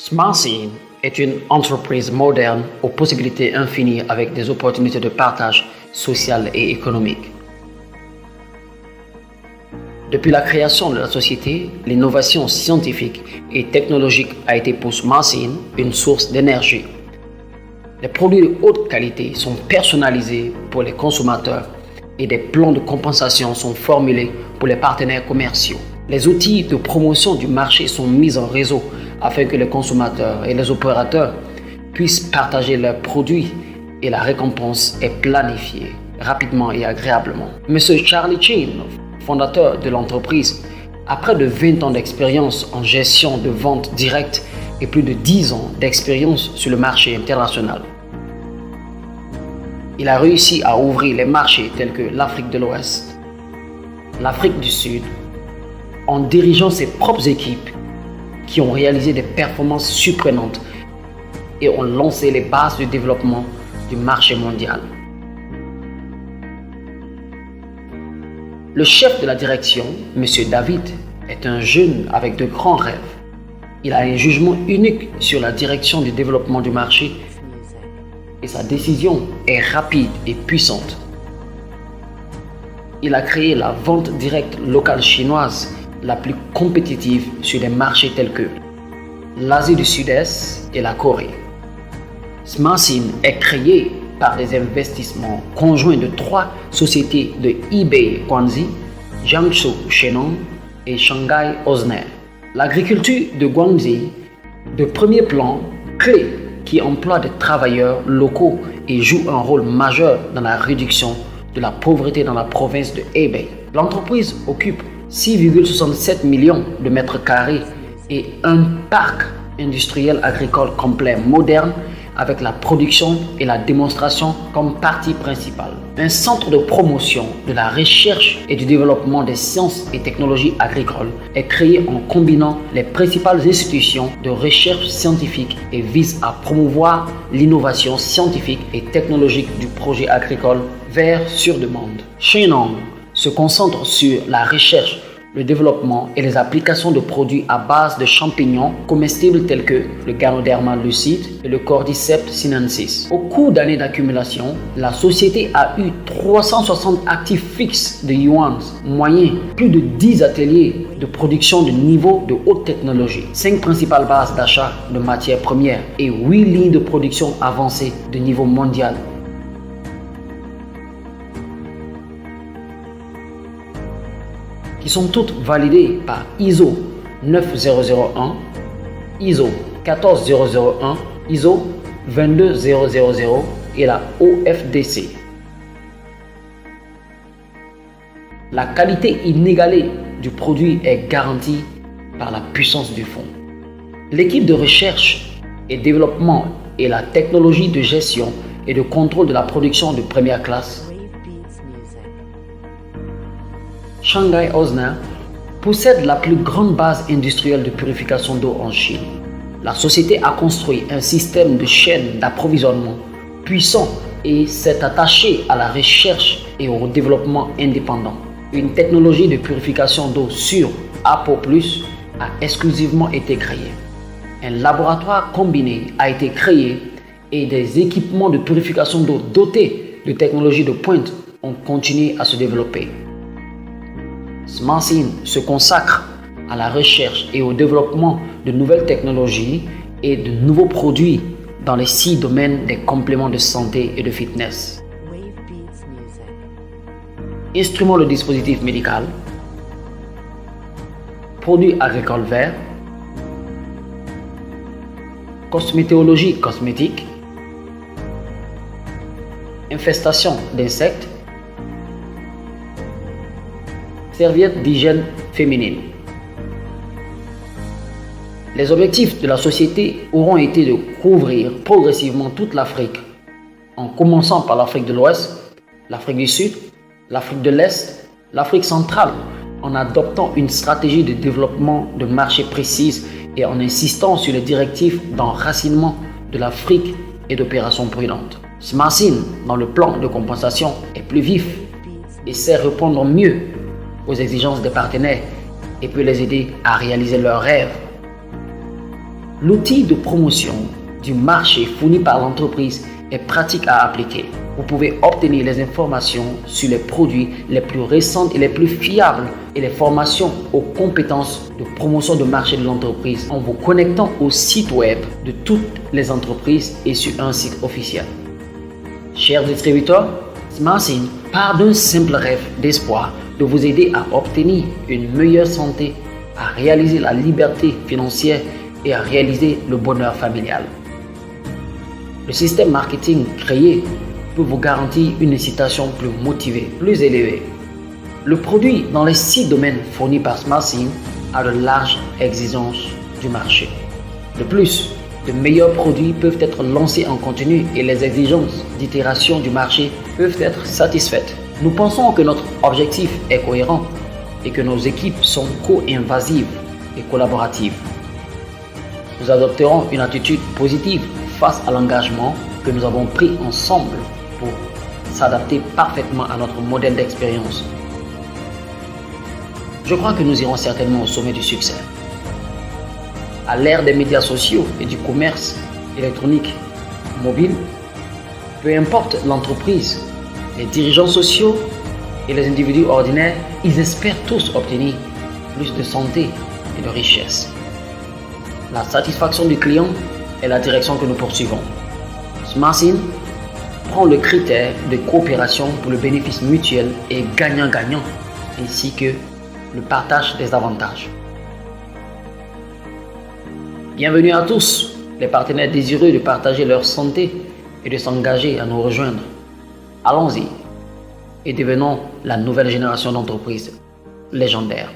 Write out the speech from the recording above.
Smartseed est une entreprise moderne aux possibilités infinies avec des opportunités de partage social et économique. Depuis la création de la société, l'innovation scientifique et technologique a été pour Smartseed une source d'énergie. Les produits de haute qualité sont personnalisés pour les consommateurs et des plans de compensation sont formulés pour les partenaires commerciaux. Les outils de promotion du marché sont mis en réseau afin que les consommateurs et les opérateurs puissent partager leurs produits et la récompense est planifiée rapidement et agréablement. Monsieur Charlie Chin, fondateur de l'entreprise, a près de 20 ans d'expérience en gestion de vente directe et plus de 10 ans d'expérience sur le marché international. Il a réussi à ouvrir les marchés tels que l'Afrique de l'Ouest, l'Afrique du Sud, en dirigeant ses propres équipes qui ont réalisé des performances surprenantes et ont lancé les bases du développement du marché mondial. Le chef de la direction, M. David, est un jeune avec de grands rêves. Il a un jugement unique sur la direction du développement du marché et sa décision est rapide et puissante. Il a créé la vente directe locale chinoise la plus compétitive sur des marchés tels que l'Asie du Sud-Est et la Corée. Smartseed est créé par des investissements conjoints de 3 sociétés de eBay Guangxi, Jiangsu Shenong et Shanghai Osner. L'agriculture de Guangxi, de premier plan, clé qui emploie des travailleurs locaux et joue un rôle majeur dans la réduction de la pauvreté dans la province de Hebei. L'entreprise occupe 6,67 millions de mètres carrés et un parc industriel agricole complet moderne avec la production et la démonstration comme partie principale. Un centre de promotion de la recherche et du développement des sciences et technologies agricoles est créé en combinant les principales institutions de recherche scientifique et vise à promouvoir l'innovation scientifique et technologique du projet agricole vert sur demande. Shenong se concentre sur la recherche, le développement et les applications de produits à base de champignons comestibles tels que le Ganoderma lucide et le Cordyceps sinensis. Au cours d'années d'accumulation, la société a eu 360 actifs fixes de yuan moyens, plus de 10 ateliers de production de niveau de haute technologie, 5 principales bases d'achat de matières premières et 8 lignes de production avancées de niveau mondial. Qui sont toutes validées par ISO 9001, ISO 14001, ISO 22000 et la OFDC. La qualité inégalée du produit est garantie par la puissance du fond. L'équipe de recherche et développement et la technologie de gestion et de contrôle de la production de première classe. Shanghai Osner possède la plus grande base industrielle de purification d'eau en Chine. La société a construit un système de chaîne d'approvisionnement puissant et s'est attachée à la recherche et au développement indépendant. Une technologie de purification d'eau sûre APO+, a exclusivement été créée. Un laboratoire combiné a été créé et des équipements de purification d'eau dotés de technologies de pointe ont continué à se développer. Smartseed se consacre à la recherche et au développement de nouvelles technologies et de nouveaux produits dans les 6 domaines des compléments de santé et de fitness. Instruments de dispositif médical, produits agricoles verts, cosmétologie cosmétique, infestation d'insectes, serviettes d'hygiène féminine. Les objectifs de la société auront été de couvrir progressivement toute l'Afrique, en commençant par l'Afrique de l'Ouest, l'Afrique du Sud, l'Afrique de l'Est, l'Afrique centrale, en adoptant une stratégie de développement de marché précise et en insistant sur les directives d'enracinement de l'Afrique et d'opérations prudentes. Smartseed, dans le plan de compensation, est plus vif et sait répondre mieux aux exigences des partenaires et peut les aider à réaliser leurs rêves. L'outil de promotion du marché fourni par l'entreprise est pratique à appliquer. Vous pouvez obtenir les informations sur les produits les plus récents et les plus fiables et les formations aux compétences de promotion de marché de l'entreprise en vous connectant au site web de toutes les entreprises et sur un site officiel. Chers distributeurs, SmartSyn part d'un simple rêve d'espoir de vous aider à obtenir une meilleure santé, à réaliser la liberté financière et à réaliser le bonheur familial. Le système marketing créé peut vous garantir une incitation plus motivée, plus élevée. Le produit dans les 6 domaines fournis par SmartSyn a de larges exigences du marché. De plus, de meilleurs produits peuvent être lancés en continu et les exigences d'itération du marché peuvent être satisfaites. Nous pensons que notre objectif est cohérent et que nos équipes sont co-invasives et collaboratives. Nous adopterons une attitude positive face à l'engagement que nous avons pris ensemble pour s'adapter parfaitement à notre modèle d'expérience. Je crois que nous irons certainement au sommet du succès. À l'ère des médias sociaux et du commerce électronique mobile, peu importe l'entreprise, les dirigeants sociaux et les individus ordinaires, ils espèrent tous obtenir plus de santé et de richesse. La satisfaction du client est la direction que nous poursuivons. SmartSyn prend le critère de coopération pour le bénéfice mutuel et gagnant-gagnant, ainsi que le partage des avantages. Bienvenue à tous, les partenaires désireux de partager leur santé et de s'engager à nous rejoindre. Allons-y et devenons la nouvelle génération d'entreprises légendaires.